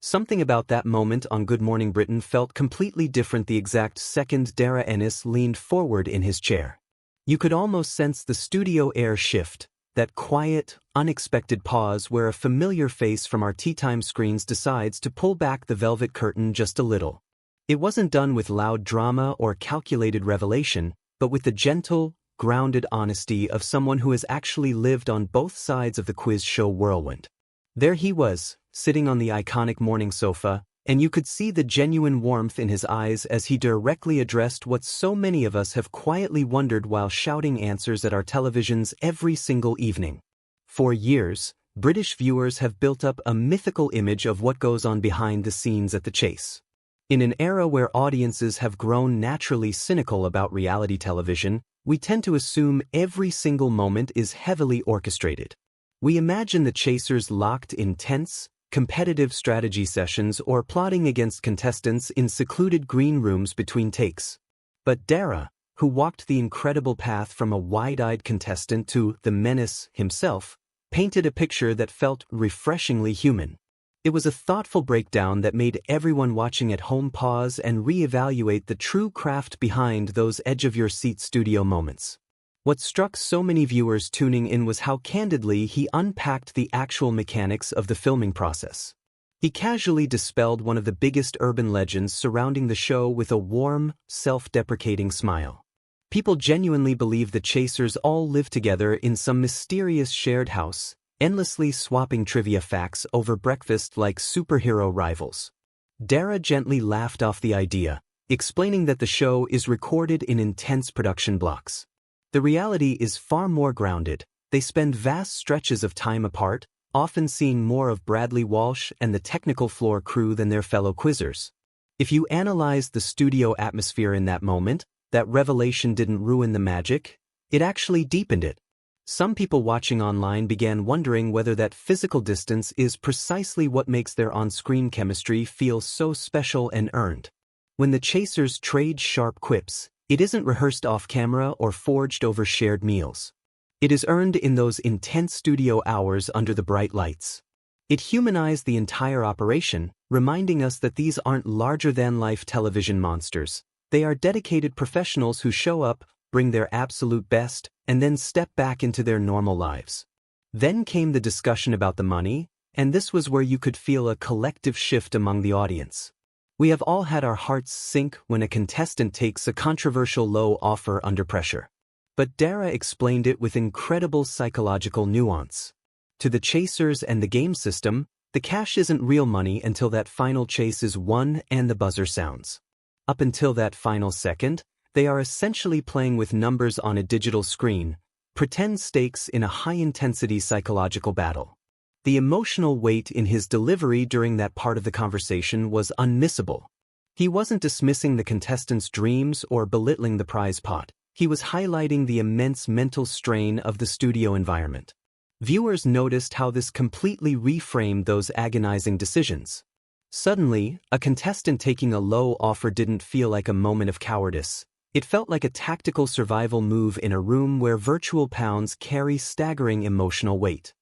Something about that moment on Good Morning Britain felt completely different the exact second Darragh Ennis leaned forward in his chair. You could almost sense the studio air shift, that quiet, unexpected pause where a familiar face from our tea time screens decides to pull back the velvet curtain just a little. It wasn't done with loud drama or calculated revelation, but with the gentle, grounded honesty of someone who has actually lived on both sides of the quiz show whirlwind. There he was, sitting on the iconic morning sofa, and you could see the genuine warmth in his eyes as he directly addressed what so many of us have quietly wondered while shouting answers at our televisions every single evening. For years, British viewers have built up a mythical image of what goes on behind the scenes at the chase. In an era where audiences have grown naturally cynical about reality television, we tend to assume every single moment is heavily orchestrated. We imagine the chasers locked in tense, competitive strategy sessions or plotting against contestants in secluded green rooms between takes. But Darragh, who walked the incredible path from a wide-eyed contestant to the menace himself, painted a picture that felt refreshingly human. It was a thoughtful breakdown that made everyone watching at home pause and reevaluate the true craft behind those edge-of-your-seat studio moments. What struck so many viewers tuning in was how candidly he unpacked the actual mechanics of the filming process. He casually dispelled one of the biggest urban legends surrounding the show with a warm, self-deprecating smile. People genuinely believe the chasers all live together in some mysterious shared house, endlessly swapping trivia facts over breakfast like superhero rivals. Darragh gently laughed off the idea, explaining that the show is recorded in intense production blocks. The reality is far more grounded. They spend vast stretches of time apart, often seeing more of Bradley Walsh and the technical floor crew than their fellow quizzers. If you analyzed the studio atmosphere in that moment, that revelation didn't ruin the magic, it actually deepened it. Some people watching online began wondering whether that physical distance is precisely what makes their on-screen chemistry feel so special and earned. When the chasers trade sharp quips, it isn't rehearsed off-camera or forged over shared meals. It is earned in those intense studio hours under the bright lights. It humanized the entire operation, reminding us that these aren't larger-than-life television monsters. They are dedicated professionals who show up, bring their absolute best, and then step back into their normal lives. Then came the discussion about the money, and this was where you could feel a collective shift among the audience. We have all had our hearts sink when a contestant takes a controversial low offer under pressure. But Darragh explained it with incredible psychological nuance. To the chasers and the game system, the cash isn't real money until that final chase is won and the buzzer sounds. Up until that final second, they are essentially playing with numbers on a digital screen, pretend stakes in a high-intensity psychological battle. The emotional weight in his delivery during that part of the conversation was unmissable. He wasn't dismissing the contestants' dreams or belittling the prize pot. He was highlighting the immense mental strain of the studio environment. Viewers noticed how this completely reframed those agonizing decisions. Suddenly, a contestant taking a low offer didn't feel like a moment of cowardice. It felt like a tactical survival move in a room where virtual pounds carry staggering emotional weight.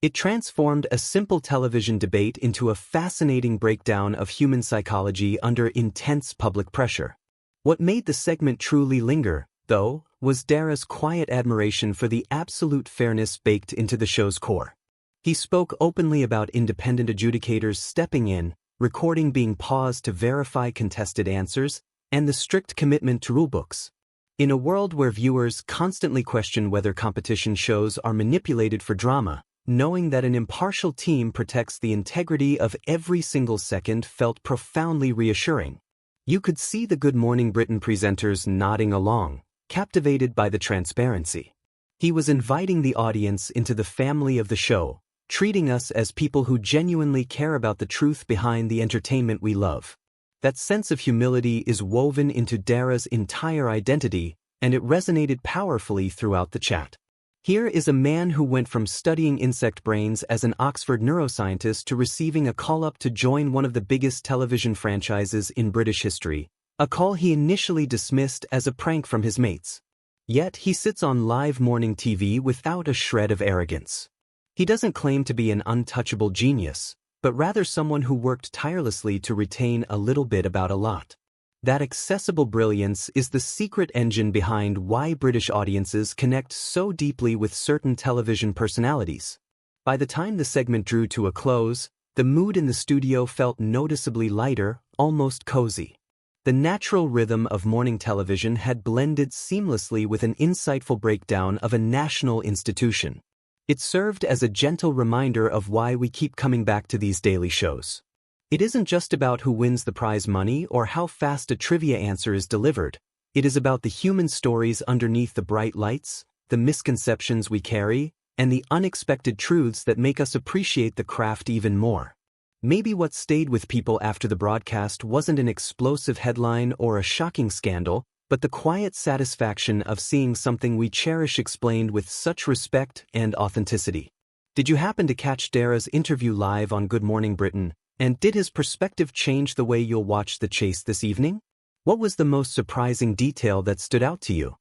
It transformed a simple television debate into a fascinating breakdown of human psychology under intense public pressure. What made the segment truly linger, though, was Darragh's quiet admiration for the absolute fairness baked into the show's core. He spoke openly about independent adjudicators stepping in, recording being paused to verify contested answers, and the strict commitment to rulebooks. In a world where viewers constantly question whether competition shows are manipulated for drama, knowing that an impartial team protects the integrity of every single second felt profoundly reassuring. You could see the Good Morning Britain presenters nodding along, captivated by the transparency. He was inviting the audience into the family of the show, treating us as people who genuinely care about the truth behind the entertainment we love. That sense of humility is woven into Darragh's entire identity, and it resonated powerfully throughout the chat. Here is a man who went from studying insect brains as an Oxford neuroscientist to receiving a call-up to join one of the biggest television franchises in British history, a call he initially dismissed as a prank from his mates. Yet he sits on live morning TV without a shred of arrogance. He doesn't claim to be an untouchable genius, but rather someone who worked tirelessly to retain a little bit about a lot. That accessible brilliance is the secret engine behind why British audiences connect so deeply with certain television personalities. By the time the segment drew to a close, the mood in the studio felt noticeably lighter, almost cozy. The natural rhythm of morning television had blended seamlessly with an insightful breakdown of a national institution. It served as a gentle reminder of why we keep coming back to these daily shows. It isn't just about who wins the prize money or how fast a trivia answer is delivered. It is about the human stories underneath the bright lights, the misconceptions we carry, and the unexpected truths that make us appreciate the craft even more. Maybe what stayed with people after the broadcast wasn't an explosive headline or a shocking scandal, but the quiet satisfaction of seeing something we cherish explained with such respect and authenticity. Did you happen to catch Darragh's interview live on Good Morning Britain, and did his perspective change the way you'll watch the chase this evening? What was the most surprising detail that stood out to you?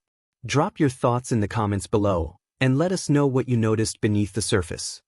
Drop your thoughts in the comments below, and let us know what you noticed beneath the surface.